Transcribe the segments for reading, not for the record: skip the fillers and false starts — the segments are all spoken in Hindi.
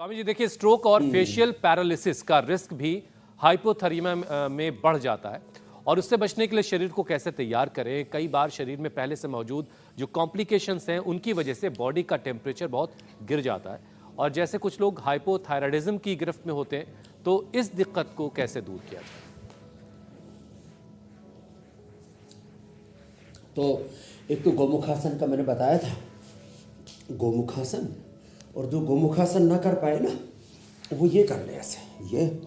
स्वामी जी देखिए, स्ट्रोक और फेशियल पैरालिसिस का रिस्क भी हाइपोथर्मिया में बढ़ जाता है और उससे बचने के लिए शरीर को कैसे तैयार करें। कई बार शरीर में पहले से मौजूद जो कॉम्प्लिकेशंस हैं उनकी वजह से बॉडी का टेम्परेचर बहुत गिर जाता है और जैसे कुछ लोग हाइपोथायराइडिज्म की गिरफ्त में होते हैं, तो इस दिक्कत को कैसे दूर किया जाए। तो एक तो गोमुखासन का मैंने बताया था, गोमुखासन, और जो गोमुखासन ना कर पाए ना वो ये कर ले ऐसे, ये।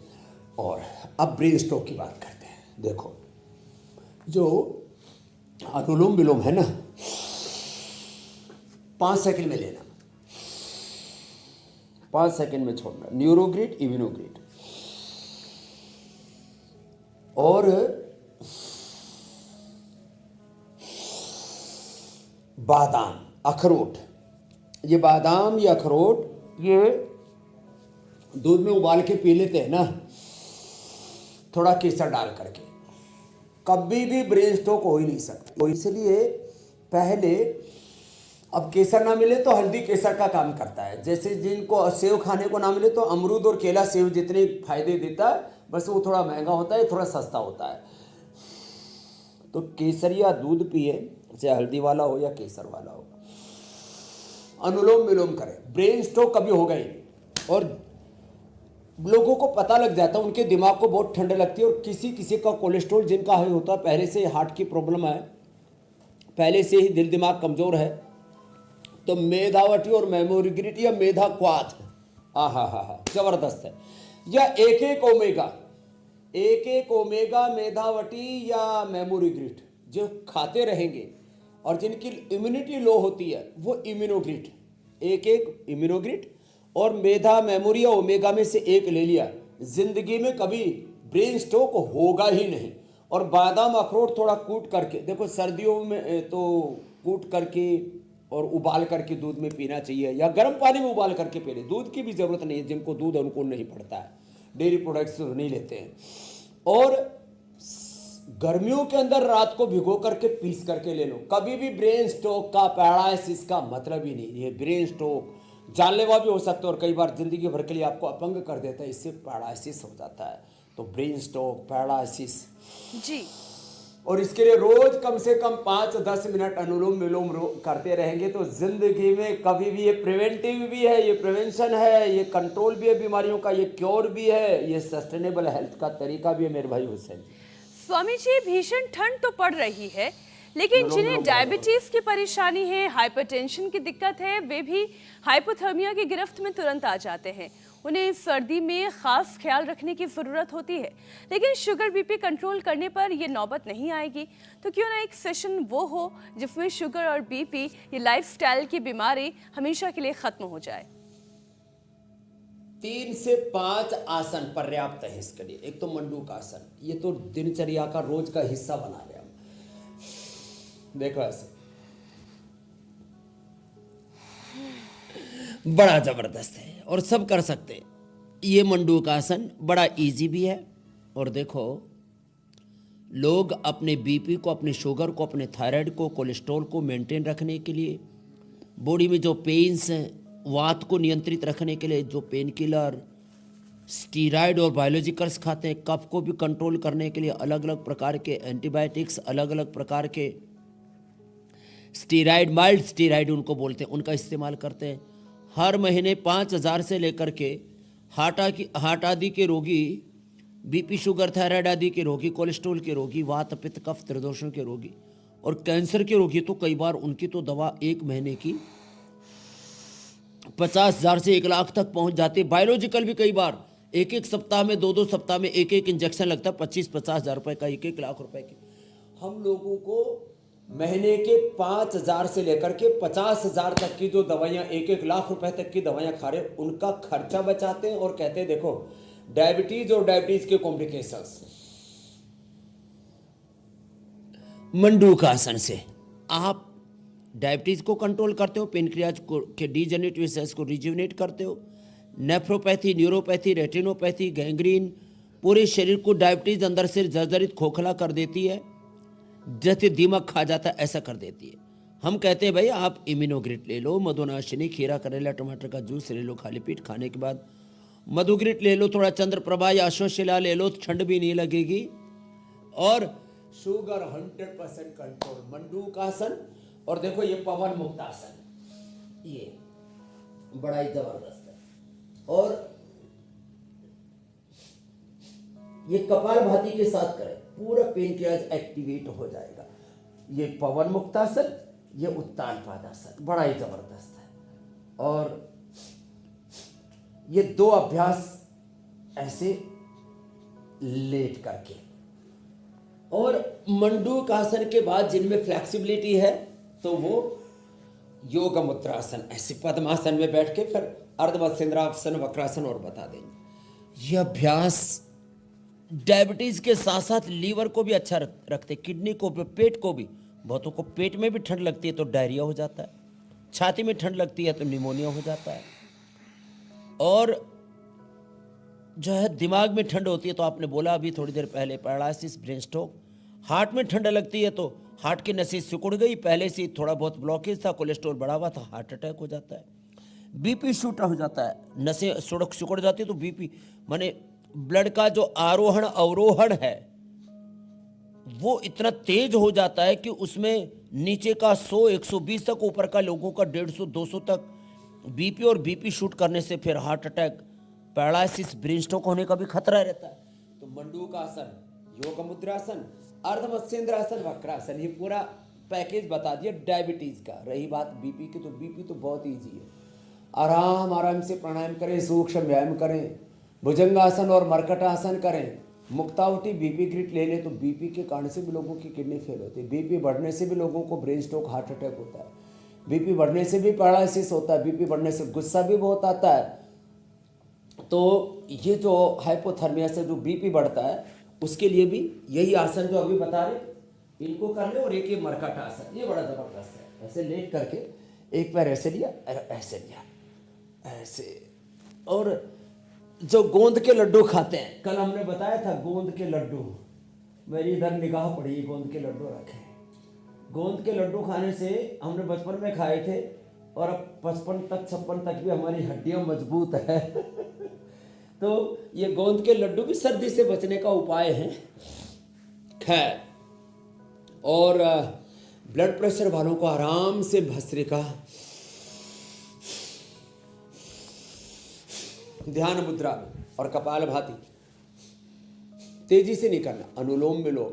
और अब ब्रेन स्ट्रोक की बात करते हैं। देखो, जो अनुलोम विलोम है ना, 5 सेकंड में लेना, 5 सेकंड में छोड़ना, न्यूरोग्रिड, इम्यूनोग्रिड। और बादाम, अखरोट, ये बादाम या अखरोट ये दूध में उबाल के पी लेते हैं ना, थोड़ा केसर डाल करके, कभी भी ब्रेन स्ट्रोक हो ही नहीं सकता। तो इसलिए पहले, अब केसर ना मिले तो हल्दी केसर का काम करता है। जैसे जिनको सेव खाने को ना मिले तो अमरूद और केला सेव जितने फायदे देता है, बस वो थोड़ा महंगा होता है, थोड़ा सस्ता होता है। तो केसर या दूध पिए, चाहे हल्दी वाला हो या केसर वाला हो, अनुलोम विलोम करें, ब्रेन स्ट्रोक कभी होगा ही नहीं। और लोगों को पता लग जाता है, उनके दिमाग को बहुत ठंड लगती है। और किसी किसी का कोलेस्ट्रॉल जिनका हाई होता है, पहले से हार्ट की प्रॉब्लम है, पहले से ही दिल दिमाग कमजोर है, तो मेधावटी और मेमोरीग्रिड या मेधा क्वाथ, हा जबरदस्त है। या एक एक ओमेगा मेधावटी या मेमोरीग्रिड जो खाते रहेंगे, और जिनकी इम्यूनिटी लो होती है वो इम्यूनोग्रिड, एक इम्यूनोग्रिड और मेधा मेमोरी या ओमेगा में से एक ले लिया, जिंदगी में कभी ब्रेन स्ट्रोक होगा ही नहीं। और बादाम अखरोट थोड़ा कूट करके, देखो सर्दियों में तो कूट करके और उबाल करके दूध में पीना चाहिए, या गर्म पानी में उबाल करके पी ले। दूध की भी जरूरत नहीं है, जिनको दूध अनुकूल नहीं पड़ता है, डेयरी प्रोडक्ट्स नहीं लेते हैं। और गर्मियों के अंदर रात को भिगो करके पीस करके ले लो। कभी भी ब्रेन स्ट्रोक का, पैरालिसिस का मतलब ही नहीं। ये ब्रेन स्ट्रोक जानलेवा भी हो सकता है और कई बार जिंदगी भर के लिए आपको अपंग कर देता है, इससे पैरालिसिस हो जाता है। तो ब्रेन स्ट्रोक, पैरालिसिस जी, और इसके लिए रोज कम से कम 5-10 मिनट अनुलोम विलोम करते रहेंगे तो जिंदगी में कभी भी, ये प्रिवेंटिव भी है, ये प्रिवेंशन है, ये कंट्रोल भी है बीमारियों का, ये क्योर भी है, ये सस्टेनेबल हेल्थ का तरीका भी है मेरे भाई हुसैन। स्वामी जी, भीषण ठंड तो पड़ रही है, लेकिन जिन्हें डायबिटीज की परेशानी है, हाइपरटेंशन की दिक्कत है, वे भी हाइपोथर्मिया की गिरफ्त में तुरंत आ जाते हैं। उन्हें सर्दी में खास ख्याल रखने की जरूरत होती है, लेकिन शुगर बीपी कंट्रोल करने पर यह नौबत नहीं आएगी। तो क्यों ना एक सेशन वो हो जिसमें शुगर और बीपी, ये लाइफस्टाइल की बीमारी हमेशा के लिए खत्म हो जाए। 3 से 5 आसन पर्याप्त है इसके लिए। एक तो मंडूक आसन, ये तो दिनचर्या का रोज का हिस्सा बना लिया। देखो ऐसे, बड़ा जबरदस्त है और सब कर सकते हैं। ये मंडूक आसन बड़ा इजी भी है। और देखो, लोग अपने बीपी को, अपने शुगर को, अपने थायराइड को, कोलेस्ट्रॉल को मेंटेन रखने के लिए, बॉडी में जो पेन्स हैं, वात को नियंत्रित रखने के लिए जो पेन किलर, स्टीराइड और बायोलॉजिकल्स खाते हैं, कफ को भी कंट्रोल करने के लिए अलग अलग प्रकार के एंटीबायोटिक्स, अलग अलग प्रकार के स्टीराइड, माइल्ड स्टीराइड उनको बोलते हैं, उनका इस्तेमाल करते हैं। हर महीने 5,000 से लेकर के हार्ट आदि के रोगी, बीपी शुगर थायराइड आदि के रोगी, कोलेस्ट्रॉल के रोगी, वात पित्त कफ त्रिदोषों के रोगी और कैंसर के रोगी, तो कई बार उनकी तो दवा 1 महीने की 50,000 से 1 लाख तक पहुंच जाती है। बायोलॉजिकल भी कई बार 1-1 सप्ताह में, 2-2 सप्ताह में 1-1 इंजेक्शन लगता है, 25-50 हज़ार रुपए का, 1-1 लाख रुपए की। हम लोगों को महीने के 5,000 से लेकर के 50,000 तक की जो दवाइयाँ, 1-1 लाख रुपए तक की दवाइयाँ खा रहे, उनका खर्चा बचाते हैं। और कहते हैं देखो, डायबिटीज और डायबिटीज के कॉम्प्लिकेशंस मंडूक आसन से आप डायबिटीज को कंट्रोल करते हो, पेनक्रियाज को के डीजेनरेटिव सेल्स को रिजुविनेट करते हो, नेफ्रोपैथी, न्यूरोपैथी, रेटिनोपैथी, गैंग्रीन, पूरे शरीर को डायबिटीज अंदर से जर्जरित खोखला कर देती है, जैसे दीमक खा जाता है ऐसा कर देती है। हम कहते हैं भाई आप इम्यूनोग्रिट ले लो, मधुनाशिनी, खीरा, करेला, टमाटर का जूस ले लो खाली पेट, खाने के बाद मधुग्रिट ले लो, थोड़ा चंद्रप्रभा या अश्वशिला ले लो, ठंड भी नहीं लगेगी। और शुगर 100% कंट्रोल, मंडूकासन। और देखो ये पवन मुक्तासन, ये बड़ा ही जबरदस्त है। और ये कपालभाति के साथ करें, पूरा पेनक्रियाज एक्टिवेट हो जाएगा। ये पवन मुक्तासन, ये उत्तान पादासन, बड़ा ही जबरदस्त है। और ये 2 अभ्यास ऐसे लेट करके, और मंडूक आसन के बाद जिनमें फ्लेक्सिबिलिटी है तो वो योग मुद्रासन, ऐसे पद्मासन में बैठ के फिर अर्धमत्स्येंद्रासन, वक्रासन और बता देंगे। ये अभ्यास डायबिटीज के साथ साथ लीवर को भी अच्छा रखते, किडनी को भी, पेट को भी। बहुतों को पेट में भी ठंड लगती है तो डायरिया हो जाता है, छाती में ठंड लगती है तो निमोनिया हो जाता है, और जो है दिमाग में ठंड होती है तो आपने बोला अभी थोड़ी देर पहले पैरालिसिस, ब्रेन स्ट्रोक। हार्ट में ठंड लगती है तो हार्ट की नसें सिकुड़ गई, पहले से थोड़ा बहुत ब्लॉकेज था, कोलेस्ट्रॉल बढ़ा हुआ था, हार्ट अटैक हो जाता है। बीपी शूट हो जाता है, नसें सिकुड़ जाती है तो बीपी, माने ब्लड का जो आरोहण अवरोहण है वो इतना तेज हो जाता है कि उसमें नीचे का 100, 120 तक, ऊपर का लोगों का 150, 200 तक बीपी, और बीपी शूट करने से फिर heart attack, paralysis, brain stroke होने का भी खतरा रहता है। तो मंडूकासन, योग मुद्रासन, अर्धमत्स्येंद्रासन, वक्रासन, ये पूरा पैकेज बता दिया डायबिटीज का। रही बात बीपी की, तो बीपी तो बहुत ईजी है, आराम आराम से प्राणायाम करें, सूक्ष्म व्यायाम करें, भुजंगासन और मरकटासन करें, मुक्तावटी बीपी ग्रिट ले लें तो बीपी के कारण से भी लोगों की किडनी फेल होती है, बीपी बढ़ने से भी लोगों को ब्रेन स्ट्रोक, हार्ट अटैक होता है, बीपी बढ़ने से भी पैरालिसिस होता है, बीपी बढ़ने से गुस्सा भी बहुत आता है। तो ये जो हाइपोथर्मिया से जो बीपी बढ़ता है उसके लिए भी यही आसन जो अभी बता रहे इनको कर ले। और एक ये मरकट आसन, ये बड़ा जबरदस्त है। ऐसे लेट करके एक पैर ऐसे लिया, ऐसे लिया, ऐसे। और जो गोंद के लड्डू खाते हैं, कल हमने बताया था गोंद के लड्डू, मेरी इधर निगाह पड़ी, गोंद के लड्डू रखे। गोंद के लड्डू खाने से हमने बचपन में खाए थे और अब 55 तक 56 तक भी हमारी हड्डियां मजबूत है। तो ये गोंद के लड्डू भी सर्दी से बचने का उपाय है। खैर, और ब्लड प्रेशर वालों को आराम से भस्त्रिका, ध्यान मुद्रा और कपालभाति तेजी से नहीं करना, अनुलोम विलोम,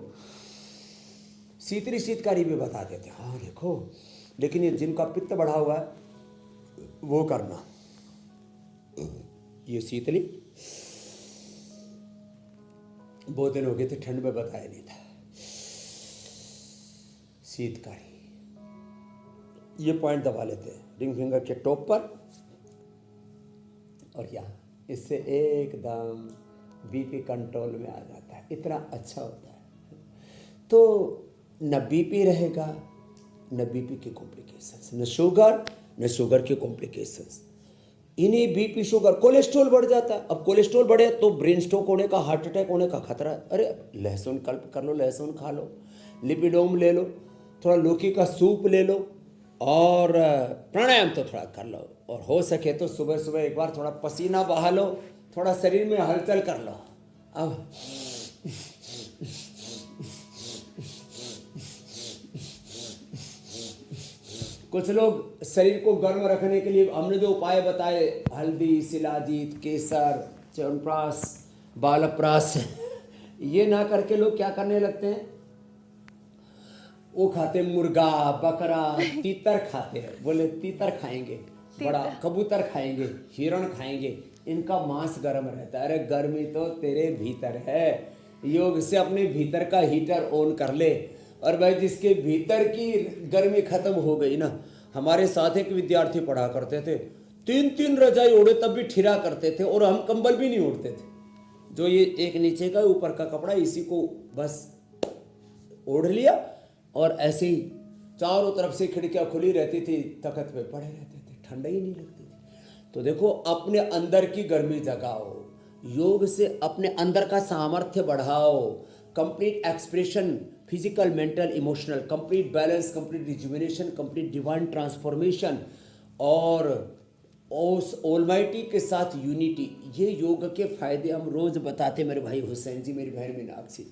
शीतली शीतकारी भी बता देते। हाँ देखो, लेकिन ये जिनका पित्त बढ़ा हुआ है वो करना। ये शीतली बहुत दिन हो गए थे, ठंड में बताया नहीं था। शीतकारी, ये पॉइंट दबा लेते हैं रिंग फिंगर के टॉप पर और यहाँ, इससे एकदम बीपी कंट्रोल में आ जाता है, इतना अच्छा होता है। तो न बीपी रहेगा, न बीपी के कॉम्प्लिकेशंस, न शुगर के कॉम्प्लिकेशंस। इन्हीं बीपी, शुगर, कोलेस्ट्रॉल बढ़ जाता है। अब कोलेस्ट्रॉल बढ़े तो ब्रेन स्ट्रोक होने का, हार्ट अटैक होने का खतरा है। अरे लहसुन कल्प कर लो, लहसुन खा लो, लिपिडोम ले लो, थोड़ा लौकी का सूप ले लो, और प्राणायाम तो थोड़ा कर लो, और हो सके तो सुबह सुबह एक बार थोड़ा पसीना बहा लो, थोड़ा शरीर में हलचल कर लो। अब कुछ लोग शरीर को गर्म रखने के लिए हमने जो उपाय बताए, हल्दी, शिलाजीत, केसर, च्यवनप्राश, बालप्राश, ये ना करके लोग क्या करने लगते हैं, वो खाते मुर्गा, बकरा, तीतर खाते हैं। बोले तीतर खाएंगे, बड़ा कबूतर खाएंगे, हिरण खाएंगे, इनका मांस गर्म रहता है। अरे गर्मी तो तेरे भीतर है, योग से अपने भीतर का हीटर ऑन कर ले। और भाई जिसके भीतर की गर्मी खत्म हो गई ना, हमारे साथ एक विद्यार्थी पढ़ा करते थे, 3-3 रजाई ओढ़े तब भी ठिरा करते थे, और हम कंबल भी नहीं ओढ़ते थे। जो ये एक नीचे का ऊपर का कपड़ा, इसी को बस ओढ़ लिया और ऐसे ही चारों तरफ से खिड़कियां खुली रहती थी, तख्त पे पड़े रहते थे, ठंडा ही नहीं लगती थी। तो देखो, अपने अंदर की गर्मी जगाओ, योग से अपने अंदर का सामर्थ्य बढ़ाओ, complete expression physical, mental, emotional, complete balance, complete rejuvenation, complete divine transformation और उस ऑलमाइटी के साथ यूनिटी। ये योग के फायदे हम रोज बताते मेरे भाई हुसैन जी, मेरी बहन मीनाक्षी।